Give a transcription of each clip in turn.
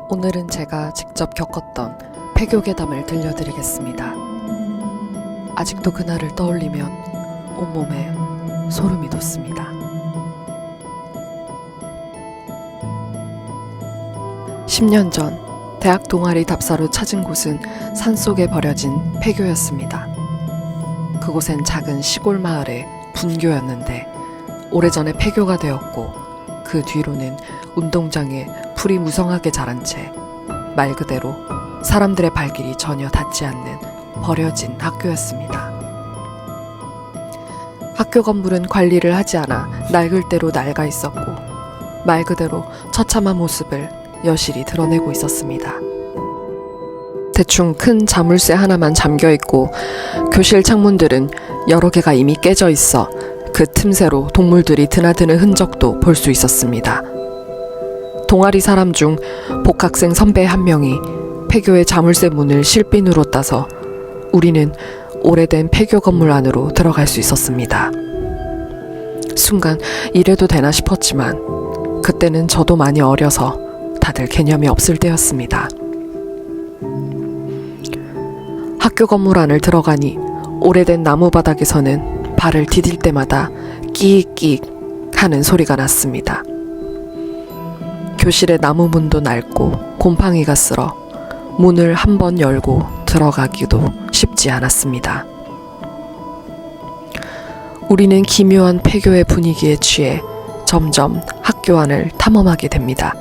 오늘은 제가 직접 겪었던 폐교괴담을 들려드리겠습니다. 아직도 그날을 떠올리면 온몸에 소름이 돋습니다. 10년 전 대학 동아리 답사로 찾은 곳은 산속에 버려진 폐교였습니다. 그곳엔 작은 시골 마을의 분교였는데 오래전에 폐교가 되었고 그 뒤로는 운동장에 풀이 무성하게 자란 채 말 그대로 사람들의 발길이 전혀 닿지 않는 버려진 학교였습니다. 학교 건물은 관리를 하지 않아 낡을 대로 낡아 있었고 말 그대로 처참한 모습을 여실히 드러내고 있었습니다. 대충 큰 자물쇠 하나만 잠겨 있고 교실 창문들은 여러 개가 이미 깨져 있어 그 틈새로 동물들이 드나드는 흔적도 볼 수 있었습니다. 동아리 사람 중 복학생 선배 한 명이 폐교의 자물쇠 문을 실핀으로 따서 우리는 오래된 폐교 건물 안으로 들어갈 수 있었습니다. 순간 이래도 되나 싶었지만 그때는 저도 많이 어려서 다들 개념이 없을 때였습니다. 학교 건물 안을 들어가니 오래된 나무 바닥에서는 발을 디딜 때마다 끼익끼익 하는 소리가 났습니다. 교실의 나무 문도 낡고 곰팡이가 쓸어 문을 한 번 열고 들어가기도 쉽지 않았습니다. 우리는 기묘한 폐교의 분위기에 취해 점점 학교 안을 탐험하게 됩니다.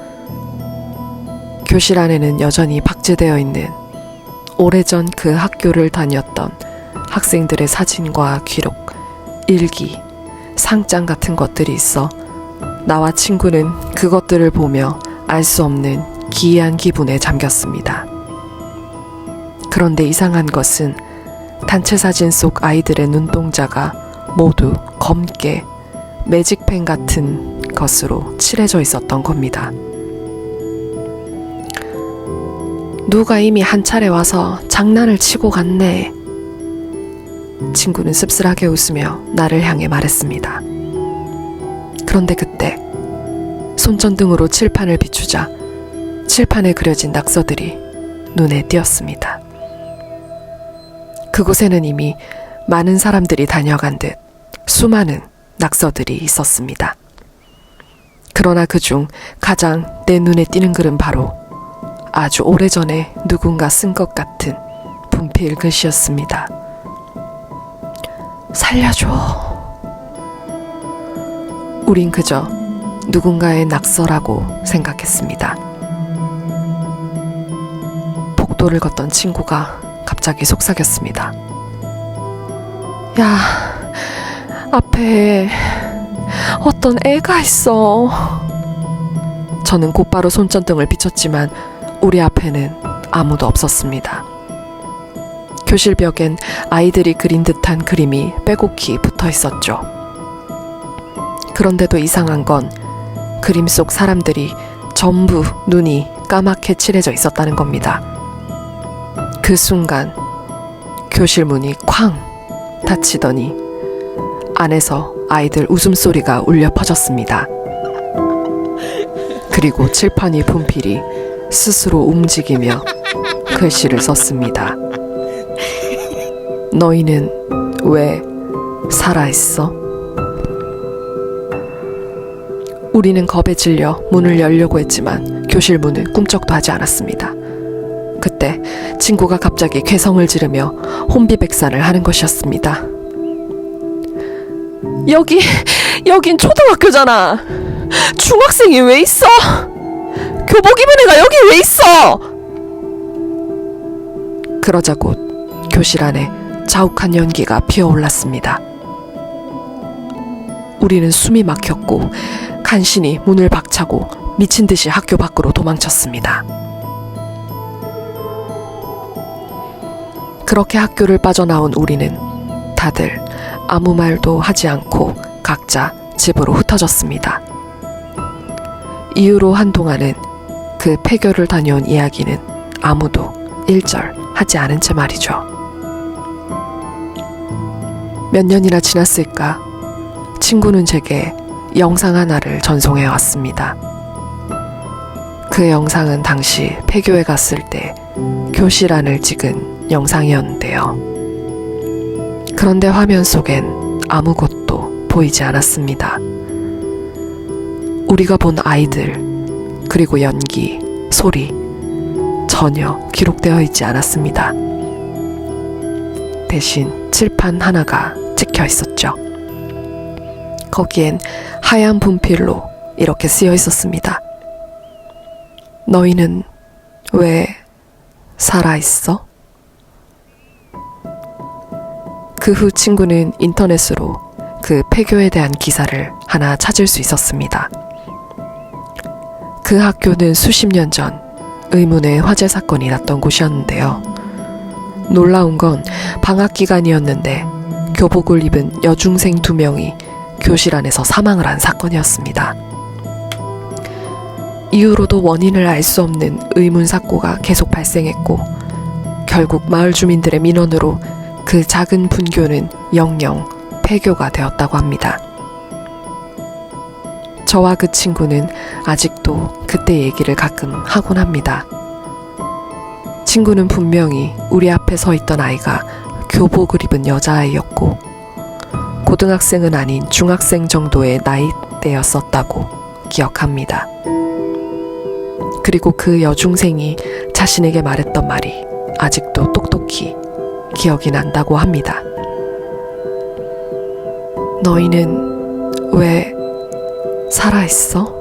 교실 안에는 여전히 박제되어 있는 오래전 그 학교를 다녔던 학생들의 사진과 기록, 일기, 상장 같은 것들이 있어 나와 친구는 그것들을 보며 알 수 없는 기이한 기분에 잠겼습니다. 그런데 이상한 것은 단체 사진 속 아이들의 눈동자가 모두 검게 매직펜 같은 것으로 칠해져 있었던 겁니다. 누가 이미 한 차례 와서 장난을 치고 갔네. 친구는 씁쓸하게 웃으며 나를 향해 말했습니다. 그런데 그때 손전등으로 칠판을 비추자 칠판에 그려진 낙서들이 눈에 띄었습니다. 그곳에는 이미 많은 사람들이 다녀간 듯 수많은 낙서들이 있었습니다. 그러나 그중 가장 내 눈에 띄는 글은 바로 아주 오래전에 누군가 쓴 것 같은 분필 글씨였습니다. 살려줘. 우린 그저 누군가의 낙서라고 생각했습니다. 복도를 걷던 친구가 갑자기 속삭였습니다. 야, 앞에 어떤 애가 있어. 저는 곧바로 손전등을 비췄지만 우리 앞에는 아무도 없었습니다. 교실 벽엔 아이들이 그린 듯한 그림이 빼곡히 붙어 있었죠. 그런데도 이상한 건 그림 속 사람들이 전부 눈이 까맣게 칠해져 있었다는 겁니다. 그 순간 교실 문이 쾅 닫히더니 안에서 아이들 웃음소리가 울려 퍼졌습니다. 그리고 칠판 위 분필이 스스로 움직이며 글씨를 썼습니다. 너희는 왜 살아있어? 우리는 겁에 질려 문을 열려고 했지만 교실 문은 꿈쩍도 하지 않았습니다. 그때 친구가 갑자기 괴성을 지르며 혼비백산을 하는 것이었습니다. 여긴 초등학교잖아. 중학생이 왜 있어? 교복 입은 애가 여기 왜 있어? 그러자 곧 교실 안에 자욱한 연기가 피어올랐습니다. 우리는 숨이 막혔고 간신히 문을 박차고 미친 듯이 학교 밖으로 도망쳤습니다. 그렇게 학교를 빠져나온 우리는 다들 아무 말도 하지 않고 각자 집으로 흩어졌습니다. 이후로 한동안은 그 폐교를 다녀온 이야기는 아무도 일절 하지 않은 채 말이죠. 몇 년이나 지났을까 친구는 제게 영상 하나를 전송해 왔습니다. 그 영상은 당시 폐교에 갔을 때 교실 안을 찍은 영상이었는데요. 그런데 화면 속엔 아무것도 보이지 않았습니다. 우리가 본 아이들, 그리고 연기, 소리, 전혀 기록되어 있지 않았습니다. 대신 칠판 하나가 찍혀 있었죠. 거기엔 하얀 분필로 이렇게 쓰여 있었습니다. 너희는 왜 살아있어? 그 후 친구는 인터넷으로 그 폐교에 대한 기사를 하나 찾을 수 있었습니다. 그 학교는 수십 년 전 의문의 화재 사건이 났던 곳이었는데요. 놀라운 건 방학 기간이었는데 교복을 입은 여중생 2명이 교실 안에서 사망을 한 사건이었습니다. 이후로도 원인을 알 수 없는 의문사고가 계속 발생했고 결국 마을 주민들의 민원으로 그 작은 분교는 영영 폐교가 되었다고 합니다. 저와 그 친구는 아직도 그때 얘기를 가끔 하곤 합니다. 친구는 분명히 우리 앞에 서 있던 아이가 교복을 입은 여자아이였고 고등학생은 아닌 중학생 정도의 나이대였었다고 기억합니다. 그리고 그 여중생이 자신에게 말했던 말이 아직도 똑똑히 기억이 난다고 합니다. 너희는 왜 살아있어?